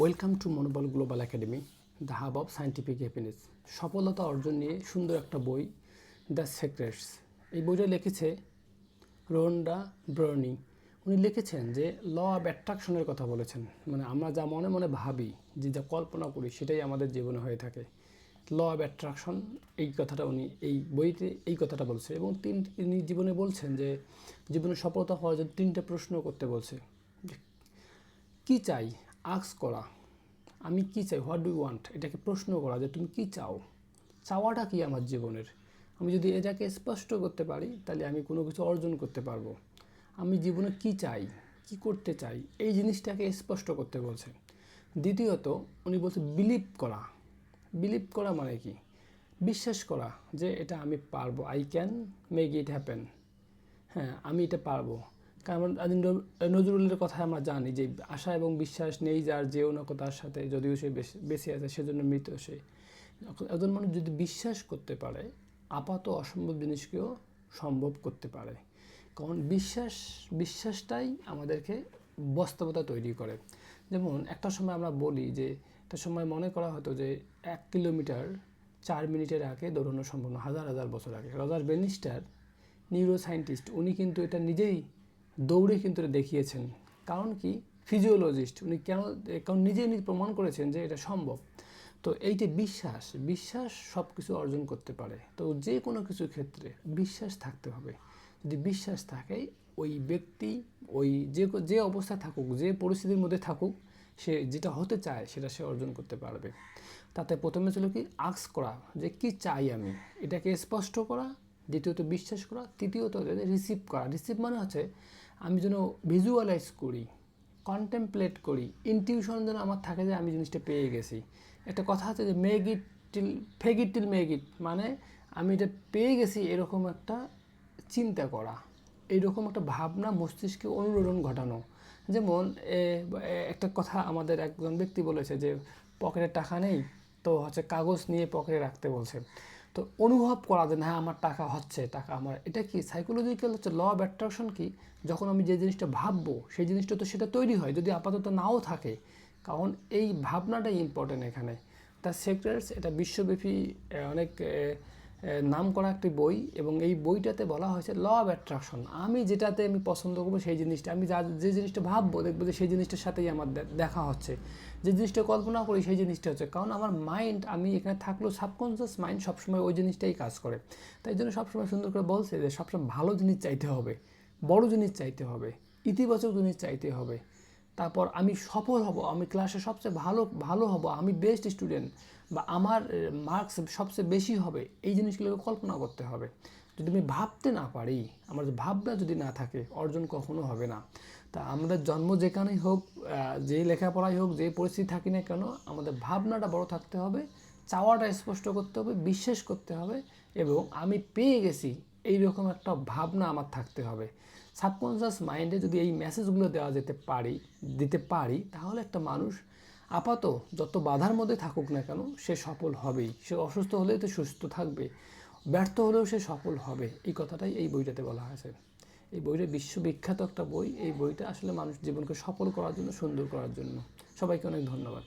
Welcome to মনোবল global academy, the hub of scientific happiness. সফলতা অর্জন নিয়ে সুন্দর একটা বই, দ্য সিক্রেটস। এই বইটা লিখেছে রোন্ডা ব্রাউনিং। উনি লিখেছেন যে ল অফ অ্যাট্রাকশনের কথা বলেছেন, মানে আমরা যা মনে মনে ভাবি, যে যা কল্পনা করি, সেটাই আমাদের জীবনে হয়ে থাকে। ল অফ অ্যাট্রাকশন, এই কথাটা উনি এই বইতে এই কথাটা বলছে। এবং তিনি জীবনে বলছেন যে জীবনে সফলতা হওয়ার জন্য 3টে প্রশ্ন করতে বলছে। কী চাই, আস্ক করা, আমি কী চাই, হোয়াট ডু ওয়ান্ট, এটাকে প্রশ্ন করা যে তুমি কী চাও, চাওয়াটা কী আমার জীবনের। আমি যদি এটাকে স্পষ্ট করতে পারি তাহলে আমি কোনো কিছু অর্জন করতে পারবো। আমি জীবনে কী চাই, কী করতে চাই, এই জিনিসটাকে স্পষ্ট করতে বলছে। দ্বিতীয়ত উনি বলছে বিলিভ করা। বিলিভ করা মানে কি? বিশ্বাস করা যে এটা আমি পারবো, I can make it happen. হ্যাঁ, আমি এটা পারবো। কারণ নজরুলের কথা আমরা জানি যে আশা এবং বিশ্বাস নেই যার, যেও না তার সাথে, যদিও সে বেঁচে আছে সেজন্য মৃত সে। একজন মানুষ যদি বিশ্বাস করতে পারে, আপাত অসম্ভব জিনিসকেও সম্ভব করতে পারে। কারণ বিশ্বাসটাই আমাদেরকে বাস্তবতা তৈরি করে। যেমন একটা সময় আমরা বলি যে একটা সময় মনে করা হতো যে 1 কিলোমিটার 4 মিনিটের আগে দৌড়ানো সম্ভব না, হাজার হাজার বছর আগে। রজার বেনিস্টার, নিউরো সায়েন্টিস্ট, উনি কিন্তু এটা নিজেই দৌড়ে কিন্তু এটা দেখিয়েছেন। কারণ কি? ফিজিওলজিস্ট উনি কারণ নিজেই প্রমাণ করেছেন যে এটা সম্ভব। তো এই যে বিশ্বাস সব কিছু অর্জন করতে পারে। তো যে কোনো কিছুর ক্ষেত্রে বিশ্বাস থাকতে হবে। যদি বিশ্বাস থাকে, ওই ব্যক্তি ওই যে অবস্থায় থাকুক, যে পরিস্থিতির মধ্যে থাকুক, সে যেটা হতে চায় সেটা সে অর্জন করতে পারবে। তাতে প্রথমে ছিল কি, আস্ক করা, যে কি চাই আমি, এটাকে স্পষ্ট করা। দ্বিতীয়ত বিশ্বাস করা। তৃতীয়ত রিসিভ করা। রিসিভ মানে হচ্ছে আমি যেন ভিজুয়ালাইজ করি, কন্টেমপ্লেট করি, ইনটিউশন যেন আমার থাকে যে আমি জিনিসটা পেয়ে গেছি। একটা কথা আছে যে fake it till make it, মানে আমি এটা পেয়ে গেছি এরকম একটা চিন্তা করা, এইরকম একটা ভাবনা মস্তিষ্কে অনুরোধন ঘটানো। যেমন একটা কথা আমাদের একজন ব্যক্তি বলেছে যে পকেটে টাকা নেই, তো হচ্ছে কাগজ নিয়ে পকেটে রাখতে বলছে। তো অনুভব করা যে হ্যাঁ আমার টাকা হচ্ছে, টাকা আমার, এটা কি সাইকোলজিক্যাল হচ্ছে ল অফ অ্যাট্রাকশন। কি, যখন আমি যে জিনিসটা ভাববো সেই জিনিসটা তো সেটা তৈরি হয়, যদি আপাতত নাও থাকে। কারণ এই ভাবনাটাই ইম্পর্টেন্ট এখানে। দ্য সিক্রেটস, এটা বিশ্বব্যাপী অনেক নাম করা একটি বই, এবং এই বইটাতে বলা হয়েছে ল অফ অ্যাট্রাকশন। আমি যেটাতে আমি পছন্দ করবো সেই জিনিসটা, আমি যে জিনিসটা ভাববো দেখবো যে সেই জিনিসটার সাথেই আমার দেখা হচ্ছে। যে জিনিসটা কল্পনা করি সেই জিনিসটা হচ্ছে। কারণ আমার মাইন্ড, আমি এখানে থাকলেও সাবকনসিয়াস মাইন্ড সবসময় ওই জিনিসটাই কাজ করে। তাই জন্য সবসময় সুন্দর করে বলছে যে সবসময় ভালো জিনিস চাইতে হবে, বড় জিনিস চাইতে হবে, ইতিবাচক জিনিস চাইতে হবে। তারপর আমি সফল হব, আমি ক্লাসে সবচেয়ে ভালো হব, আমি বেস্ট স্টুডেন্ট, বা আমার মার্কস সবচেয়ে বেশি হবে, এই জিনিসগুলোকে কল্পনা করতে হবে। যদি আমি ভাবতে না পারি, আমার ভাবনা যদি না থাকে, অর্জন কখনো হবে না। তা আমাদের জন্ম যেখানেই হোক, যেই লেখাপড়াই হোক, যেই পরিস্থিতি থাকি না কেন, আমাদের ভাবনাটা বড় থাকতে হবে, চাওয়াটা স্পষ্ট করতে হবে, বিশ্বাস করতে হবে, এবং আমি পেয়ে গেছি এইরকম একটা ভাবনা আমার থাকতে হবে। সাবকনশিয়াস মাইন্ডে যদি এই মেসেজগুলো দিতে পারি, তাহলে একটা মানুষ আপাত যত বাধার মধ্যে থাকুক না কেন, সে সফল হবেই। সে অসুস্থ হলেও তো সুস্থ থাকবে, ব্যর্থ হলেও সে সফল হবে। এই কথাটাই এই বইটাতে বলা হয়েছে। এই বইটা বিশ্ববিখ্যাত একটা বই। এই বইটা আসলে মানুষ জীবনকে সফল করার জন্য, সুন্দর করার জন্য। সবাইকে অনেক ধন্যবাদ।